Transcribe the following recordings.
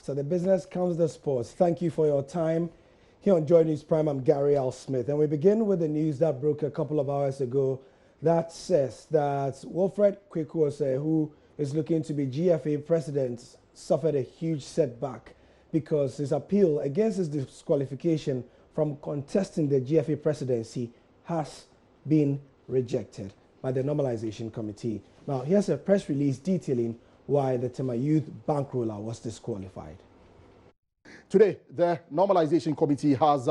After the business comes the sports. Thank you for your time. Here on Joy News Prime, I'm Gary L. Smith. And we begin with the news that broke a couple of hours ago that says that Wilfred Kweku-Osei, who is looking to be GFA president, suffered a huge setback because his appeal against his disqualification from contesting the GFA presidency has been rejected by the Normalization Committee. Now, here's a press release detailing why the Tema Youth bankroller was disqualified. Today, the Normalization Committee has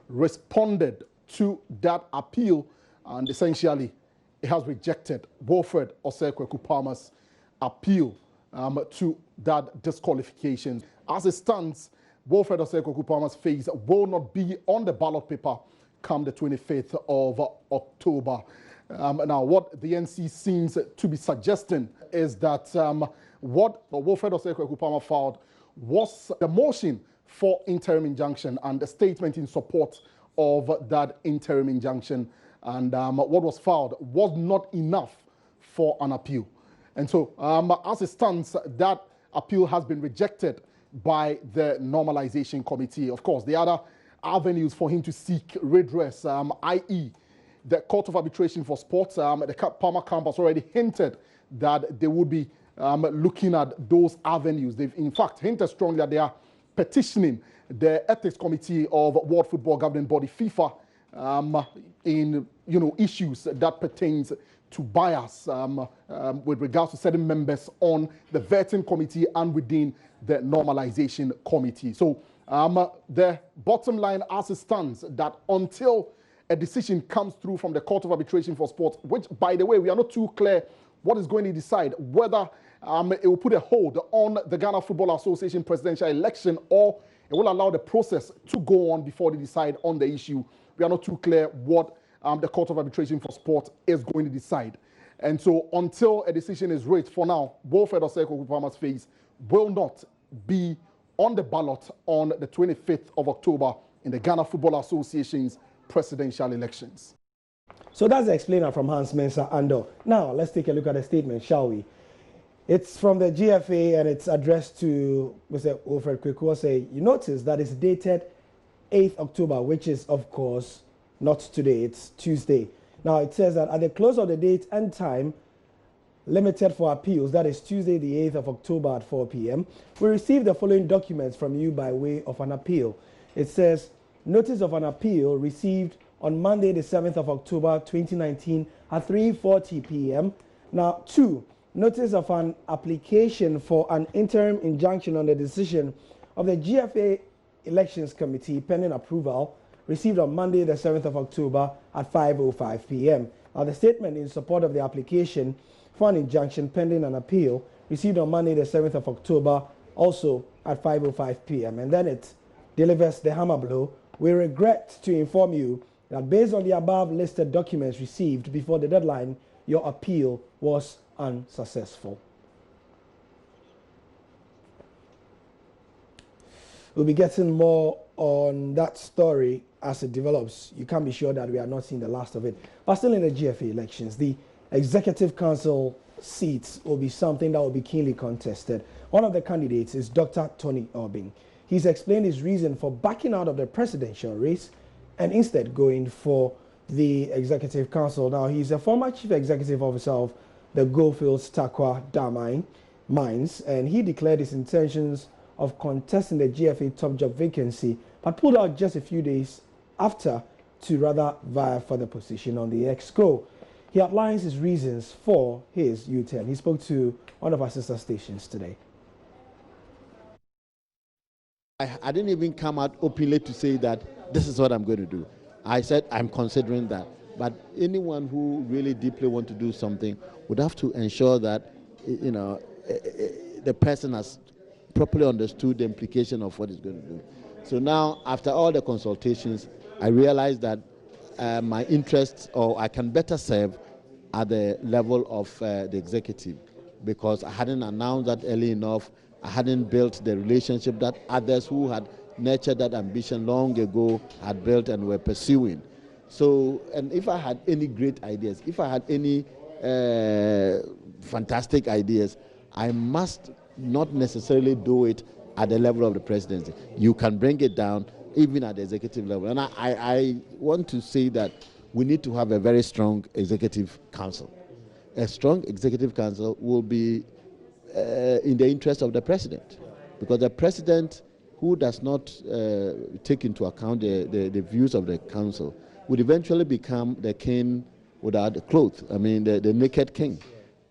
responded to that appeal, and essentially it has rejected Wilfred Osei Kweku-Palmer's appeal to that disqualification. As it stands, Wilfred Osei Kweku-Palmer's face will not be on the ballot paper come the 25th of October. Now, what the NC seems to be suggesting is that what Wilfred Osei Kweku-Palmer filed was the motion for interim injunction and a statement in support of that interim injunction. And what was filed was not enough for an appeal. And so, as it stands, that appeal has been rejected by the Normalization Committee. Of course, the other avenues for him to seek redress, i.e., the Court of Arbitration for Sports, the Palmer camp has already hinted that they would be looking at those avenues. They've, in fact, hinted strongly that they are petitioning the Ethics Committee of World Football Governing Body, FIFA, in issues that pertains to bias with regards to certain members on the vetting committee and within the Normalization Committee. So the bottom line as it stands, that until a decision comes through from the Court of Arbitration for Sports, which, by the way, we are not too clear what is going to decide, whether it will put a hold on the Ghana Football Association presidential election or it will allow the process to go on before they decide on the issue. We are not too clear what the Court of Arbitration for Sport is going to decide. And so until a decision is reached, for now, Wilfred Osei Kweku-Palmer's face will not be on the ballot on the 25th of October in the Ghana Football Association's presidential elections. So that's the explainer from Hans Mensah Ando. Now, let's take a look at the statement, shall we? It's from the GFA and it's addressed to Mr. Wilfred Kweku-Osei. You notice that it's dated 8th October, which is, of course, not today, it's Tuesday. Now, it says that at the close of the date and time limited for appeals, that is Tuesday, the 8th of October at 4 p.m., we received the following documents from you by way of an appeal. It says, notice of an appeal received on Monday, the 7th of October, 2019 at 3:40 p.m. Now, 2, notice of an application for an interim injunction on the decision of the GFA Elections Committee pending approval received on Monday, the 7th of October at 5:05 p.m. Now, the statement in support of the application for an injunction pending an appeal received on Monday, the 7th of October, also at 5:05 p.m. And then it delivers the hammer blow. We regret to inform you that based on the above listed documents received before the deadline, your appeal was unsuccessful. We'll be getting more on that story as it develops. You can be sure that we are not seeing the last of it. But still in the GFA elections, the Executive Council seats will be something that will be keenly contested. One of the candidates is Dr. Tony Obing. He's explained his reason for backing out of the presidential race and instead going for the Executive Council. Now, he's a former Chief Executive Officer of the Goldfields Tarkwa Dam Mines, and he declared his intentions of contesting the GFA top job vacancy, but pulled out just a few days after to rather vie for the position on the EXCO. He outlines his reasons for his U-turn. He spoke to one of our sister stations today. I didn't even come out openly to say that this is what I'm going to do. I said I'm considering that. But anyone who really deeply wants to do something would have to ensure that, the person has properly understood the implication of what he's going to do. So now, after all the consultations, I realized that my interests, or I can better serve at the level of the executive, because I hadn't announced that early enough. I hadn't built the relationship that others who had nurtured that ambition long ago had built and were pursuing. So, and if I had any great ideas, if I had any fantastic ideas, I must not necessarily do it at the level of the presidency. You can bring it down even at the executive level. And I want to say that we need to have a very strong executive council. A strong executive council will be in the interest of the president, because the president who does not take into account the views of the council would eventually become the king without the clothes. I mean, the naked king,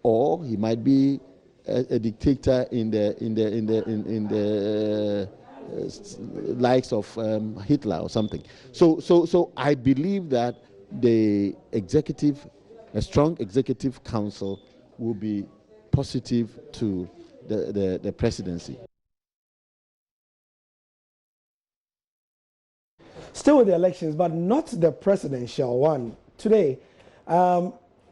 or he might be a dictator in the likes of Hitler or something. So I believe that a strong executive council will be positive to the presidency. Still with the elections, but not the presidential one. Today,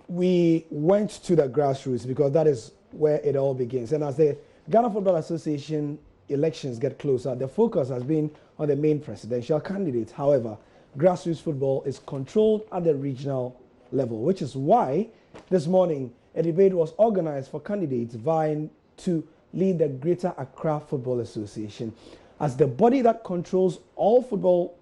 we went to the grassroots because that is where it all begins. And as the Ghana Football Association elections get closer, the focus has been on the main presidential candidates. However, grassroots football is controlled at the regional level, which is why this morning a debate was organized for candidates vying to lead the Greater Accra Football Association. As the body that controls all football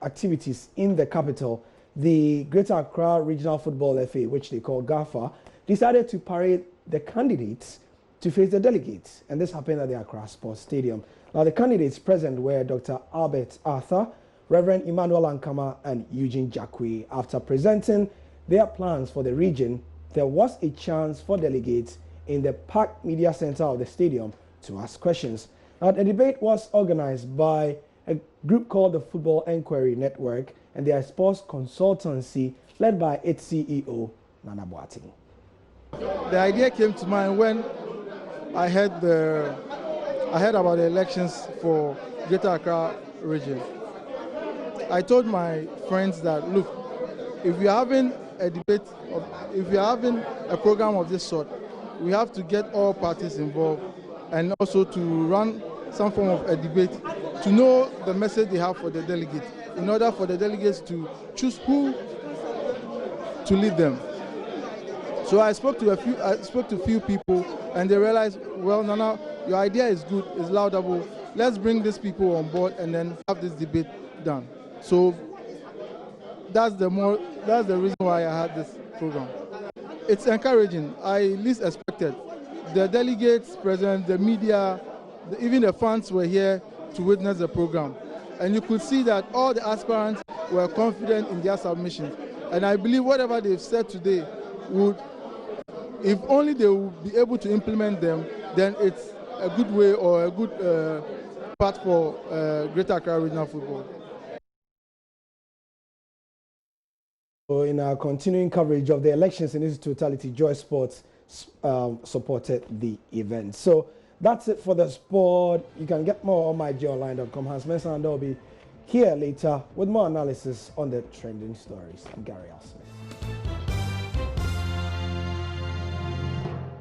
activities in the capital, the Greater Accra Regional Football FA, which they call GAFA, decided to parade the candidates to face the delegates, and this happened at the Accra Sports Stadium. Now, the candidates present were Dr. Albert Arthur, Reverend Emmanuel Ankama, and Eugene Jacque. After presenting their plans for the region, there was a chance for delegates in the Park Media Center of the stadium to ask questions. Now, the debate was organized by a group called the Football Enquiry Network and their sports consultancy led by its CEO, Nana Boateng. The idea came to mind when I heard about the elections for Greater Accra region. I told my friends that, look, if we are having a debate, if we are having a program of this sort, we have to get all parties involved and also to run some form of a debate to know the message they have for the delegates, in order for the delegates to choose who to lead them. So I spoke to a few people, and they realized, well, Nana, your idea is good, it's laudable. Let's bring these people on board and then have this debate done. So that's the reason why I had this program. It's encouraging. I least expected. The delegates present, the media, even the fans were here to witness the program. And you could see that all the aspirants were confident in their submissions. And I believe whatever they've said today would, if only they will be able to implement them, then it's a good way or a good path for Greater Accra Regional Football. So in our continuing coverage of the elections in its totality, Joy Sports supported the event. So that's it for the sport. You can get more on myjonline.com. Hans Mensah will be here later with more analysis on the trending stories. I'm Gary Asmith.